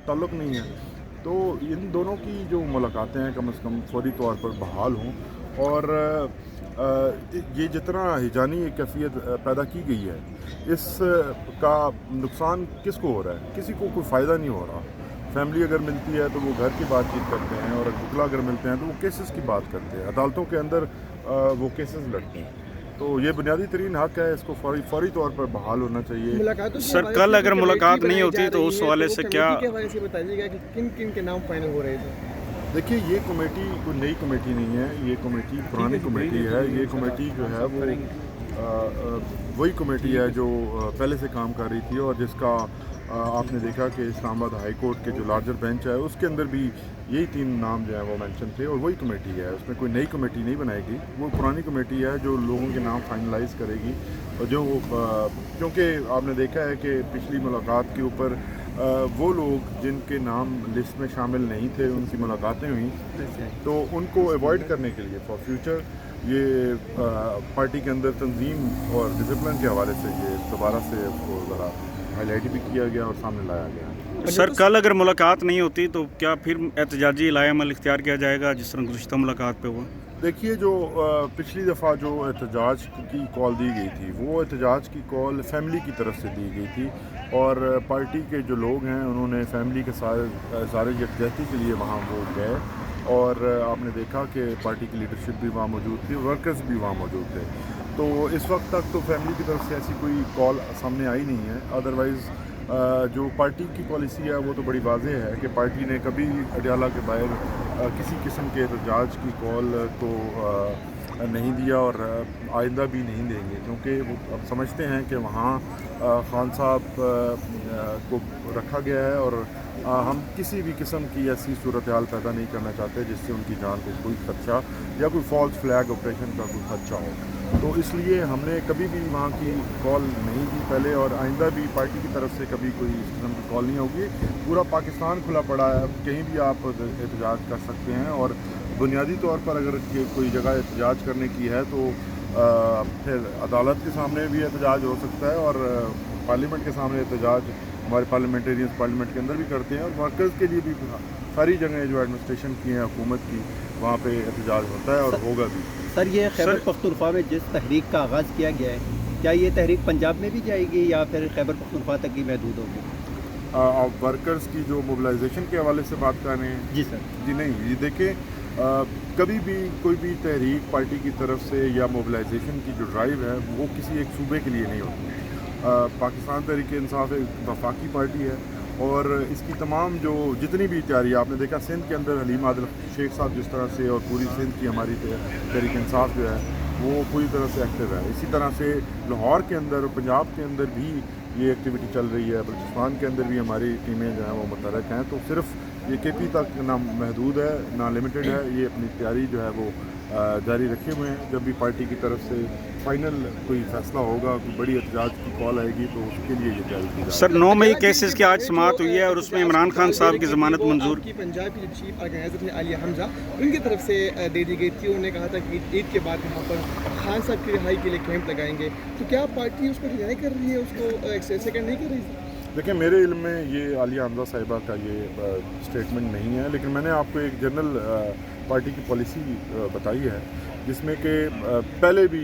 ताल्लुक़ नहीं है। तो इन दोनों की जो मुलाकातें हैं कम से कम फौरी तौर पर बहाल हों, और ये जितना हिजानी कैफ़ियत पैदा की गई है, इस का नुकसान किसको हो रहा है? किसी को कोई फ़ायदा नहीं हो रहा। फैमिली अगर मिलती है तो वो घर की बातचीत करते हैं, और वकला अगर मिलते हैं तो वो केसेस की बात करते हैं, अदालतों के अंदर वो केसेस लड़ते हैं। तो ये बुनियादी तरीन हक़ है, इसको फौरी तौर पर बहाल होना चाहिए। मुलाकातों के सर हवाले कल से अगर जो मुलाकात कमेटी नहीं बनाई होती जा तो रही उस है, हवाले वो से कमेटी क्या के हवाले से बताइएगा कि किन किन के नाम फाइनल हो रहे थे? देखिए, ये कमेटी कोई नई कमेटी नहीं है, ये कमेटी पुरानी कमेटी है। ये कमेटी जो है वो वही कमेटी है जो पहले से काम कर रही थी, और जिसका आपने देखा कि इस्लामाबाद हाई कोर्ट के जो लार्जर बेंच है उसके अंदर भी यही 3 नाम जो हैं वो मेंशन थे, और वही कमेटी है। उसमें कोई नई कमेटी नहीं बनाएगी, वो पुरानी कमेटी है जो लोगों के नाम फाइनलाइज करेगी। और जो क्योंकि आपने देखा है कि पिछली मुलाकात के ऊपर वो लोग जिनके नाम लिस्ट में शामिल नहीं थे, उनकी मुलाकातें हुई, तो उनको अवॉइड करने के लिए फॉर फ्यूचर ये पार्टी के अंदर तंजीम और डिसिप्लिन के हवाले से ये दोबारा से उसको ज़रा हाईलाइट भी किया गया और सामने लाया गया। सर कल अगर मुलाकात नहीं होती तो क्या फिर एहतजाजी लाएअमल इख्तियार किया जाएगा जिस तरह गुज़िश्ता मुलाकात पे हुआ? देखिए, जो पिछली दफ़ा जो एहतजाज की कॉल दी गई थी, वो एहतजाज की कॉल फैमिली की तरफ से दी गई थी, और पार्टी के जो लोग हैं उन्होंने फैमिली के सारे यकजहती के लिए वहाँ वो गए, और आपने देखा कि पार्टी की लीडरशिप भी वहाँ मौजूद थी, वर्कर्स भी वहाँ मौजूद थे। तो इस वक्त तक तो फैमिली की तरफ से ऐसी कोई कॉल सामने आई नहीं है। अदरवाइज़ जो पार्टी की पॉलिसी है वो तो बड़ी वाज़ेह है कि पार्टी ने कभी अडयाला के बाहर किसी किस्म के एहतजाज की कॉल तो नहीं दिया, और आइंदा भी नहीं देंगे, क्योंकि वो अब समझते हैं कि वहाँ खान साहब को रखा गया है, और हम किसी भी किस्म की ऐसी सूरत हाल पैदा नहीं करना चाहते जिससे उनकी जान को कोई खदशा या कोई फॉल्स फ्लैग ऑपरेशन का कोई खदशा हो। तो इसलिए हमने कभी भी वहाँ की कॉल नहीं दी पहले, और आइंदा भी पार्टी की तरफ से कभी कोई इस किस्म की कॉल नहीं होगी। पूरा पाकिस्तान खुला पड़ा है, कहीं भी आप एहतजाज कर सकते हैं, और बुनियादी तौर पर अगर कोई जगह एहतजाज करने की है तो फिर अदालत के सामने भी एहतजाज हो सकता है, और पार्लियामेंट के सामने एहतजाज हमारे पार्लियामेंटेरियंस पार्लियामेंट के अंदर भी करते हैं, और वर्कर्स के लिए भी सारी जगह जो एडमिनिस्ट्रेशन की हैं हुकूमत की, वहाँ पे एहतजाज होता है और होगा भी। सर ये खैबर पख्तूनख्वा में जिस तहरीक का आगाज़ किया गया है, क्या ये तहरीक पंजाब में भी जाएगी या फिर खैबर पख्तूनख्वा तक ही महदूद होगी? आप वर्कर्स की जो मोबिलाइजेशन के हवाले से बात कर रहे हैं? जी सर। जी नहीं, ये देखें, कभी भी कोई भी तहरीक पार्टी की तरफ से या मोबिलाइजेशन की जो ड्राइव है वो किसी एक सूबे के लिए नहीं होती। पाकिस्तान तहरीक-ए-इंसाफ एक वफाकी पार्टी है, और इसकी तमाम जो जितनी भी तैयारी आपने देखा सिंध के अंदर हलीम आदिल शेख साहब जिस तरह से, और पूरी सिंध की हमारी तहरीक-ए-इंसाफ जो है वो पूरी तरह से एक्टिव है। इसी तरह से लाहौर के अंदर और पंजाब के अंदर भी ये एक्टिविटी चल रही है, बलूचिस्तान के अंदर भी हमारी टीमें जो हैं वो मुतहरक हैं। तो सिर्फ ये KP तक ना महदूद है ना लिमिटेड है, ये अपनी तैयारी जो है वो जारी रखे हुए हैं। जब भी पार्टी की तरफ से फाइनल कोई फैसला होगा, कोई बड़ी एहतजाज की कॉल आएगी, तो उसके लिए ये तैयारी की जाएगी। सर 9 मई केसेस की आज समाअत हुई है और उसमें इमरान खान साहब की ज़मानत मंजूर। पंजाब की चीफ ऑर्गेनाइजर थे आलिया हमजा, उनकी तरफ से दे दी गई थी। उन्होंने कहा था कि ईद के बाद यहाँ पर खान साहब की रिहाई के लिए कैंप लगाएंगे। तो क्या पार्टी उसको रिहाई कर रही है, उसको सेकंड नहीं कर रही है? देखिए, मेरे इल्म में ये आलिया हमजा साहिबा का ये स्टेटमेंट नहीं है, लेकिन मैंने आपको एक जनरल पार्टी की पॉलिसी बताई है, जिसमें कि पहले भी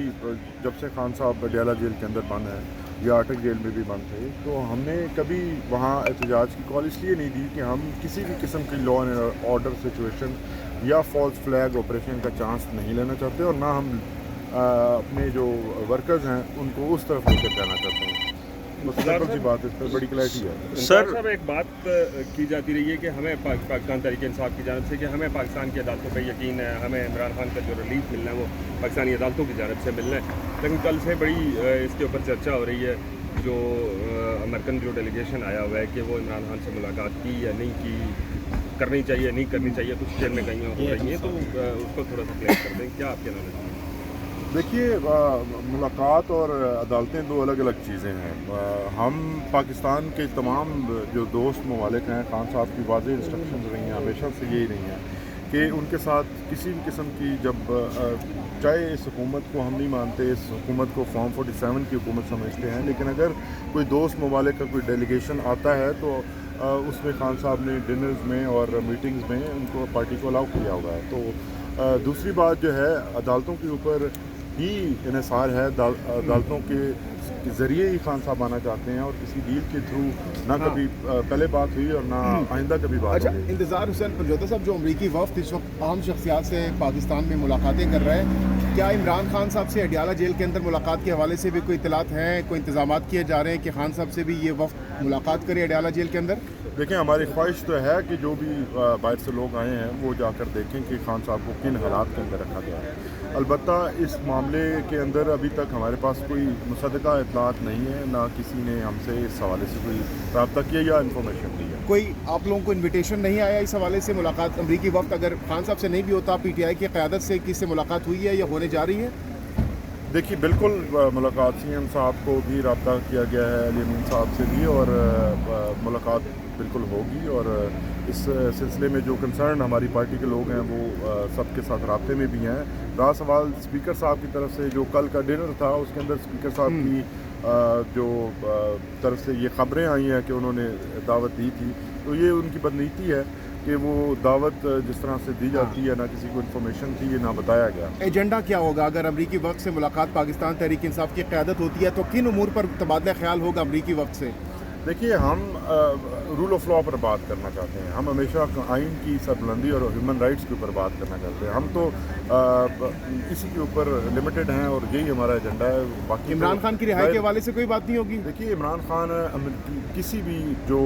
जब से खान साहब अडयाला जेल के अंदर बंद हैं या अटक जेल में भी बंद थे, तो हमने कभी वहाँ एहतजाज की कॉल इसलिए नहीं दी कि हम किसी भी किस्म की लॉ एंड ऑर्डर सिचुएशन या फॉल्स फ्लैग ऑपरेशन का चांस नहीं लेना चाहते, और ना हम अपने जो वर्कर्स हैं उनको उस तरफ लेकर जाना चाहते हैं। तो सिंपल सी बात है, इस पर बड़ी क्लैरिटी है। सर साहब, एक बात की जाती रही है कि हमें पाकिस्तान तहरीक-ए-इंसाफ की जानिब से कि हमें पाकिस्तान की अदालतों पर यकीन है, हमें इमरान खान का जो रिलीफ मिलना है वो पाकिस्तानी अदालतों की जानिब से मिलना है। लेकिन कल से बड़ी इसके ऊपर चर्चा हो रही है, जो अमेरिकन जो डेलीगेशन आया हुआ है कि वो इमरान खान से मुलाकात की या नहीं की, करनी चाहिए नहीं करनी चाहिए, कुछ चेयर में कहीं हो रही हैं, तो उसको थोड़ा सा क्लियर कर दें, क्या आपके नॉलेज? देखिए, मुलाकात और अदालतें दो अलग अलग चीज़ें हैं। हम पाकिस्तान के तमाम जो दोस्त ममालिक हैं, खान साहब की वाज़ेह इंस्ट्रक्शंस रही हैं, हमेशा से यही रही हैं कि उनके साथ किसी भी किस्म की जब चाहे इस हुकूमत को हम नहीं मानते, इस हुकूमत को फॉर्म 47 की हुकूमत समझते हैं, लेकिन अगर कोई दोस्त ममालिक का कोई डेलीगेशन आता है तो اس میں خان صاحب نے ڈنرز میں اور میٹنگز میں ان کو پارٹی کو الاؤ کیا ہوا ہے. تو دوسری بات جو ہے عدالتوں کے اوپر ہی انحصار ہے. عدالتوں کے ذریعے ہی خان صاحب آنا چاہتے ہیں اور کسی ڈیل کے تھرو نہ کبھی پہلے بات ہوئی اور نہ آئندہ کبھی بات اچھا ہوگی. انتظار حسین پنجوتا صاحب، جو امریکی وفد اس وقت عام شخصیات سے پاکستان میں ملاقاتیں کر رہے ہیں، کیا عمران خان صاحب سے اڈیالہ جیل کے اندر ملاقات کے حوالے سے بھی کوئی اطلاعات ہیں، کوئی انتظامات کیے جا رہے ہیں کہ خان صاحب سے بھی یہ وفد ملاقات کرے اڈیالہ جیل کے اندر؟ دیکھیں ہماری خواہش تو ہے کہ جو بھی باہر سے لوگ آئے ہیں وہ جا کر دیکھیں کہ خان صاحب کو کن حالات کے اندر رکھا گیا ہے. البتہ اس معاملے کے اندر ابھی تک ہمارے پاس کوئی مصدقہ اطلاعات نہیں ہے، نہ کسی نے ہم سے اس حوالے سے کوئی رابطہ کیا یا انفارمیشن دی ہے. کوئی آپ لوگوں کو انویٹیشن نہیں آیا اس حوالے سے ملاقات؟ امریکی وفد اگر خان صاحب سے نہیں بھی ہوتا، پی ٹی آئی کی قیادت سے کس سے ملاقات ہوئی ہے یا ہونے جا رہی ہے؟ دیکھیے بالکل ملاقات سی ایم صاحب کو بھی رابطہ کیا گیا ہے، علی امین صاحب سے بھی، اور ملاقات بالکل ہوگی. اور اس سلسلے میں جو کنسرن ہماری پارٹی کے لوگ ہیں وہ سب کے ساتھ رابطے میں بھی ہیں. رہا سوال اسپیکر صاحب کی طرف سے، جو کل کا ڈنر تھا اس کے اندر اسپیکر صاحب کی جو طرف سے یہ خبریں آئی ہیں کہ انہوں نے دعوت دی تھی، تو یہ ان کی بدنیتی ہے کہ وہ دعوت جس طرح سے دی جاتی ہے نہ کسی کو انفارمیشن تھی، یہ نہ بتایا گیا. ایجنڈا کیا ہوگا اگر امریکی وفد سے ملاقات پاکستان تحریک انصاف کی قیادت ہوتی ہے تو کن امور پر تبادلہ خیال ہوگا امریکی وفد سے؟ دیکھیے ہم رول آف لا پر بات کرنا چاہتے ہیں. ہم ہمیشہ آئین کی سربلندی اور ہیومن رائٹس کے اوپر بات کرنا چاہتے ہیں. ہم تو اسی کے اوپر لمیٹڈ ہیں اور یہی ہمارا ایجنڈا ہے. باقی عمران خان کی رہائی کے حوالے سے کوئی بات نہیں ہوگی؟ دیکھیے عمران خان کسی بھی جو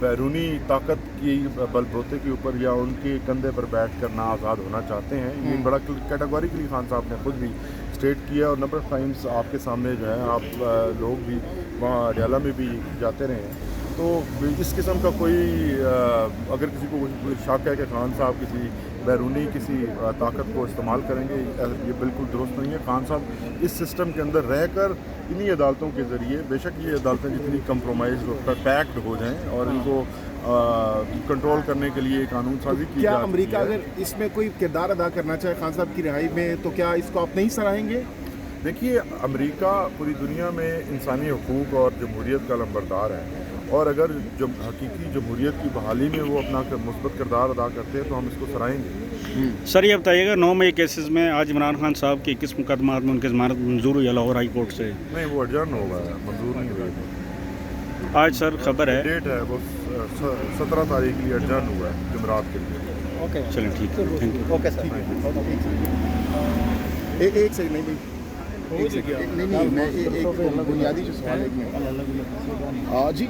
بیرونی طاقت کی بل بوتے کے اوپر یا ان کے کندھے پر بیٹھ کر نہ آزاد ہونا چاہتے ہیں. یہ بڑا کیٹیگوریکلی خان صاحب نے خود بھی اسٹیٹ کیا اور نمبر آف ٹائمس آپ کے سامنے جو ہے آپ لوگ بھی وہاں اڈیالہ میں بھی جاتے رہے ہیں. تو اس قسم کا کوئی اگر کسی کو شک ہے کہ خان صاحب کسی بیرونی کسی طاقت کو استعمال کریں گے، یہ بالکل درست نہیں ہے. خان صاحب اس سسٹم کے اندر رہ کر انہی عدالتوں کے ذریعے، بے شک یہ عدالتیں جتنی کمپرومائز پیکڈ ہو جائیں اور ان کو کنٹرول کرنے کے لیے قانون سازی کی کیا جاتی امریکہ ہے. اگر اس میں کوئی کردار ادا کرنا چاہے خان صاحب کی رہائی میں تو کیا اس کو آپ نہیں سراہیں گے؟ دیکھیے امریکہ پوری دنیا میں انسانی حقوق اور جمہوریت کا علمبردار ہے، اور اگر حقیقی جمہوریت کی بحالی میں وہ اپنا مثبت کردار ادا کرتے ہیں تو ہم اس کو سرائیں گے. سر یہ بتائیے گا 9 مئی کیسز میں آج عمران خان صاححب کی کس مقدمات میں ان کی ضمانت منظور ہوئی لاہور ہائی کورٹ سے؟ نہیں وہ ایڈجرن ہوگا، منظور نہیں ہوئے. آج سر خبر ہے ڈیٹ ہے وہ 17 تاریخ کے لیے ایڈجرن ہوا ہے جمعرات کے لیے. اوکے چلیں ٹھیک ہے، تھینک یو. Okay sir. ایک سیکنڈ نہیں میں ایک بنیادی جو سوال ہے جی